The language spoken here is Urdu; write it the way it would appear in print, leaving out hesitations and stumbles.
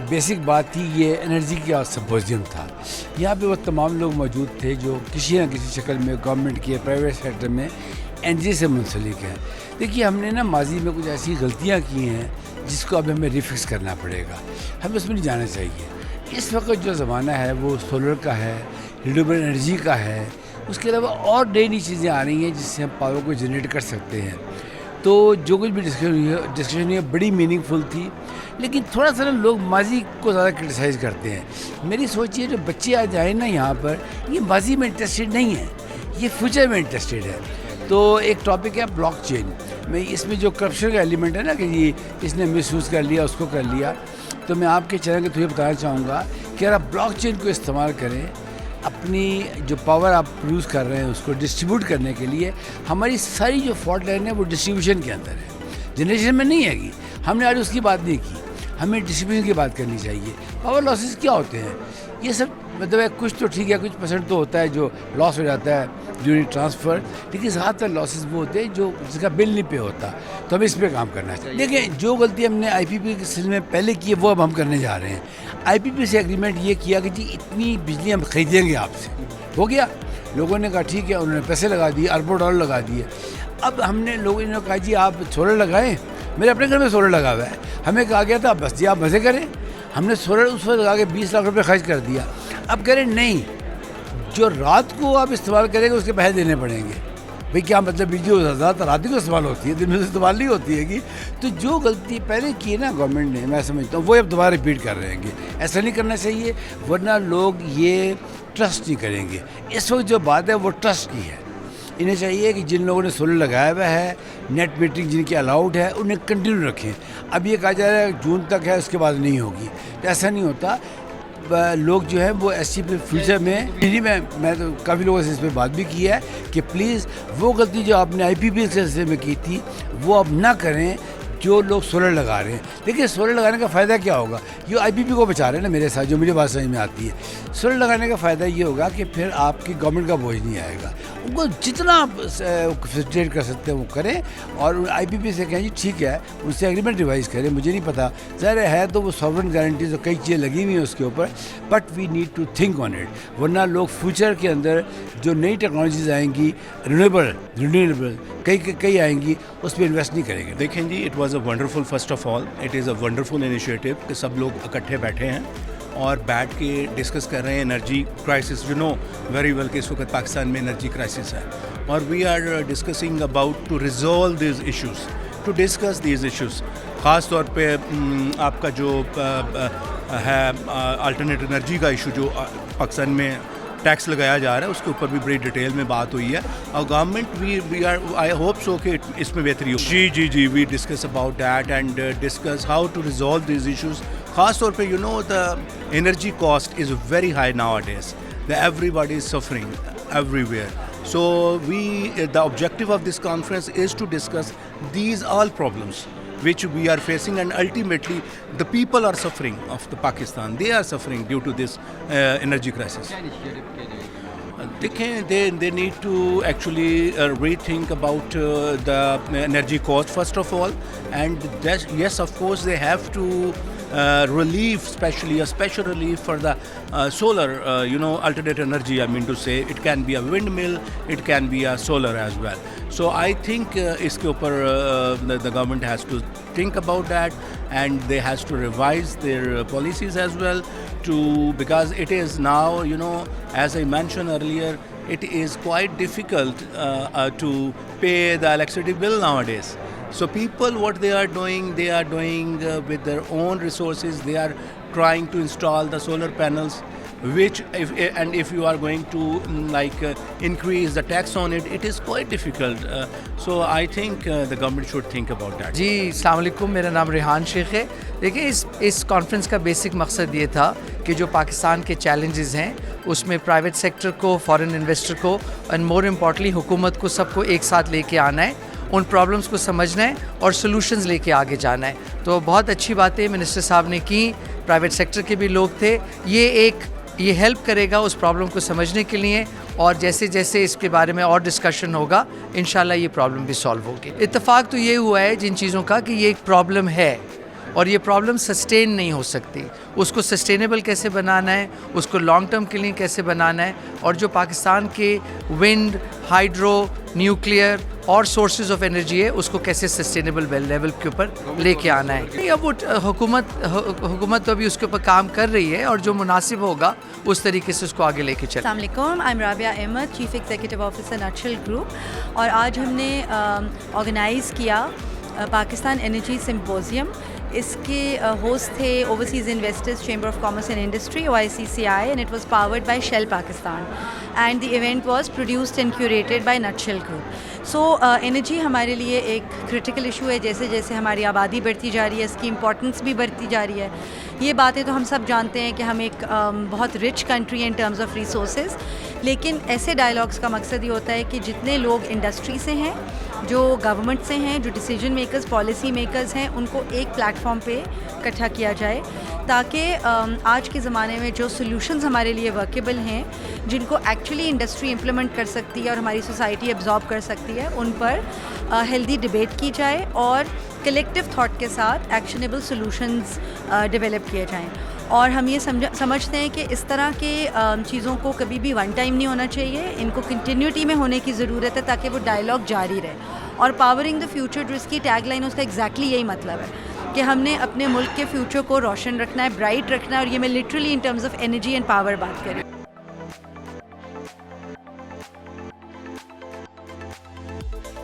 بیسک بات تھی یہ انرجی کا سمپوزیم تھا. یہاں پہ وہ تمام لوگ موجود تھے جو کسی نہ کسی شکل میں گورنمنٹ کے پرائیویٹ سیکٹر میں انرجی سے منسلک ہیں. دیکھیے ہم نے نا ماضی میں کچھ ایسی غلطیاں کی ہیں جس کو اب ہمیں ریفکس کرنا پڑے گا. ہمیں اس میں نہیں جانا چاہیے. اس وقت جو زمانہ ہے وہ سولر کا ہے, رینیویبل انرجی کا ہے. اس کے علاوہ اور نئی نئی چیزیں آ رہی ہیں جس سے ہم پاور کو جنریٹ کر سکتے ہیں. تو جو کچھ بھی ڈسکشن ہوئی ہے بڑی میننگ فل تھی. لیکن تھوڑا سا نا لوگ ماضی کو زیادہ کرٹیسائز کرتے ہیں. میری سوچ یہ جو بچے آج آئے نا یہاں پر, یہ ماضی میں انٹرسٹیڈ نہیں ہیں, یہ فیوچر میں انٹرسٹیڈ ہے. تو ایک ٹاپک ہے بلاک چین میں. اس میں جو کرپشن کا ایلیمنٹ ہے نا کہ جی اس نے مس یوز کر لیا, اس کو کر لیا, تو میں آپ کے چینل کے تھرو بتانا چاہوں گا کہ اگر آپ بلاک چین کو استعمال کریں اپنی جو پاور آپ پروڈیوس کر رہے ہیں اس کو ڈسٹریبیوٹ کرنے کے لیے. ہماری ساری جو فالٹ لائن ہے وہ ڈسٹریبیوشن کے اندر ہے, جنریشن میں نہیں ہے گی. ہم نے آج اس کی بات نہیں کی, ہمیں ڈسٹریبیوشن کی بات کرنی چاہیے. پاور لاسز کیا ہوتے ہیں یہ سب مطلب ہے کچھ تو ٹھیک ہے, کچھ پرسنٹ تو ہوتا ہے جو لاس ہو جاتا ہے ڈیورنگ ٹرانسفر, لیکن زیادہ تر لاسز وہ ہوتے ہیں جو جس کا بل نہیں پے ہوتا. تو ہمیں اس پہ کام کرنا چاہیے. دیکھیں جو غلطی ہم نے آئی پی پی کے سلسلے میں پہلے کی ہے وہ اب ہم کرنے جا رہے ہیں. آئی پی پی سے ایگریمنٹ یہ کیا کہ جی اتنی بجلی ہم خریدیں گے آپ سے, ہو گیا. لوگوں نے کہا ٹھیک ہے, انہوں نے پیسے لگا دیے, اربوں ڈالر لگا دیے. اب ہم نے لوگوں نے کہا جی آپ سولر لگائیں. میرے اپنے گھر میں سولر لگا ہوا ہے. ہمیں کہا گیا تھا بس جی آپ مزے کریں. ہم نے سولر اس وقت لگا کے 20 لاکھ روپے خرچ کر دیا. اب کہہ رہے نہیں, جو رات کو آپ استعمال کریں گے اس کے پیسے دینے پڑیں گے. بھئی کیا مطلب بجلی زیادہ رات کو استعمال ہوتی ہے, دن میں سے استعمال نہیں ہوتی ہے کہ. تو جو غلطی پہلے کی ہے نا گورنمنٹ نے, میں سمجھتا ہوں وہ اب دوبارہ ریپیٹ کر رہے ہیں. ایسا نہیں کرنا چاہیے ورنہ لوگ یہ ٹرسٹ نہیں کریں گے. اس وقت جو بات ہے وہ ٹرسٹ کی ہے. انہیں چاہیے کہ جن لوگوں نے سولر لگایا ہوا ہے, نیٹ میٹرنگ جن کی الاؤڈ ہے, انہیں کنٹینیو رکھیں. اب یہ کہا جا رہا ہے جون تک ہے اس کے بعد نہیں ہوگی, تو ایسا نہیں ہوتا. لوگ جو ہیں وہ ایسی فیوچر میں میں تو کافی لوگوں سے اس پہ بات بھی کی ہے کہ پلیز وہ غلطی جو آپ نے آئی پی پی کے سلسلے میں کی تھی وہ اب نہ کریں جو لوگ سولر لگا رہے ہیں. دیکھیں سولر لگانے کا فائدہ کیا ہوگا, یہ آئی پی پی کو بچا رہے ہیں نا میرے ساتھ, جو مجھے بات سمجھ میں آتی ہے. سولر لگانے کا فائدہ یہ ہوگا کہ پھر آپ کی گورنمنٹ کا بوجھ نہیں آئے گا. ان کو جتنا آپ فیسیلیٹیٹ کر سکتے ہیں وہ کریں, اور آئی پی پی سے کہیں جی ٹھیک ہے ان سے ایگریمنٹ ریوائز کریں. مجھے نہیں پتا, ظاہر ہے تو وہ ساورن گارنٹیز اور کئی چیزیں لگی ہوئی ہیں اس کے اوپر, but we need to think on it. ورنہ لوگ فیوچر کے اندر جو نئی ٹیکنالوجیز آئیں گی, رینیویبل کئی آئیں گی, اس پہ انویسٹ نہیں کریں گے. دیکھیں جی it was a wonderful, first of all it is a wonderful initiative کہ سب لوگ اکٹھے بیٹھے ہیں اور بیٹھ کے ڈسکس کر رہے ہیں energy crisis. You know very well کہ اس وقت پاکستان میں انرجی کرائسس ہے, اور we are discussing about to resolve these issues, to discuss these issues. خاص طور پہ آپ کا جو ہے الٹرنیٹ انرجی کا ایشو جو پاکستان میں ٹیکس لگایا جا رہا ہے, اس کے اوپر بھی بڑی ڈیٹیل میں بات ہوئی ہے. اور government we are I hope so کہ اس میں بہتری ہو. جی we discuss about that and discuss how to resolve these issues. خاص طور پہ you know the energy cost is very high nowadays, everybody is suffering everywhere. So the objective of this conference is to discuss these all problems which we are facing, and ultimately the people are suffering of the Pakistan. They are suffering due to this energy crisis. They need to actually rethink about the energy cost first of all, and yes, of course they have to relief, especially a special relief for the solar, alternate energy. I mean to say, it can be a windmill, it can be a solar as well. So I think iske upar the government has to think about that, and they has to revise their policies as well, because it is now, as I mentioned earlier, it is quite difficult to pay the electricity bill nowadays. So people, what they are doing with their own resources. They are trying to install the solar panels, which if you are going to increase the tax on it, it is quite difficult. So I think the government should think about that. جی السلام علیکم, میرا نام ریحان شیخ ہے. دیکھیں اس کانفرنس کا بیسک مقصد یہ تھا کہ جو پاکستان کے چیلنجز ہیں اس میں پرائیویٹ سیکٹر کو, فارن انویسٹر کو, اینڈ مور امپورٹنٹلی حکومت کو, سب کو ایک ساتھ لے کے آنا ہے, ان پرابلمس کو سمجھنا ہے اور سلوشنز لے کے آگے جانا ہے. تو بہت اچھی باتیں منسٹر صاحب نے کی, پرائیویٹ سیکٹر کے بھی لوگ تھے. یہ ہیلپ کرے گا اس پرابلم کو سمجھنے کے لیے, اور جیسے جیسے اس کے بارے میں اور ڈسکشن ہوگا انشاءاللہ یہ پرابلم بھی سالو ہوگی. اتفاق تو یہ ہوا ہے جن چیزوں کا کہ یہ ایک پرابلم ہے, اور یہ پرابلم سسٹین نہیں ہو سکتی. اس کو سسٹینیبل کیسے بنانا ہے, اس کو لانگ ٹرم کے لیے کیسے بنانا ہے, اور جو پاکستان کے ونڈ, ہائیڈرو, نیوکلیئر اور سورسز آف انرجی ہے اس کو کیسے سسٹینیبل لیول کے اوپر لے کے آنا ہے. اب وہ حکومت تو ابھی اس کے اوپر کام کر رہی ہے, اور جو مناسب ہوگا اس طریقے سے اس کو آگے لے کے چلیں. السلام علیکم, I am Rabia Ahmed, chief executive officer Nutshell Group, اور آج ہم نے آرگنائز کیا پاکستان انرجی سمپوزیم. اس کے ہوسٹ تھے overseas investors chamber of commerce and industry OICCI, and it was powered by shell Pakistan, and the event was produced and curated by نٹشل group. So energy ہمارے لیے ایک کرٹیکل ایشو ہے. جیسے جیسے ہماری آبادی بڑھتی جا رہی ہے, اس کی امپورٹنس بھی بڑھتی جا رہی ہے. یہ باتیں تو ہم سب جانتے ہیں کہ ہم ایک بہت رچ کنٹری ہیں ان ٹرمز آف ریسورسز, لیکن ایسے ڈائلاگس کا مقصد یہ ہوتا ہے کہ جتنے لوگ انڈسٹری سے ہیں, جو گورنمنٹ سے ہیں, جو ڈیسیجن میکرز, پالیسی میکرز ہیں, ان کو ایک پلیٹ فارم پہ اکٹھا کیا جائے, تاکہ آج کے زمانے میں جو سولوشنز ہمارے لیے ورکیبل ہیں, جن کو ایکچولی انڈسٹری امپلیمنٹ کر سکتی ہے اور ہماری سوسائٹی ایبزارب کر سکتی ہے, ان پر ہیلدی ڈبیٹ کی جائے اور کلیکٹیو تھاٹ کے ساتھ ایکشنیبل سولوشنز ڈیولپ کیے جائیں. اور ہم یہ سمجھتے ہیں کہ اس طرح کے چیزوں کو کبھی بھی ون ٹائم نہیں ہونا چاہیے, ان کو کنٹینیوٹی میں ہونے کی ضرورت ہے تاکہ وہ ڈائلاگ جاری رہے. اور پاورنگ دا فیوچر جو اس کی ٹیگ لائن ہے, اس کا ایگزیکٹلی یہی مطلب ہے کہ ہم نے اپنے ملک کے فیوچر کو روشن رکھنا ہے, برائٹ رکھنا ہے, اور یہ میں literally in terms of energy and power بات کر رہی ہوں.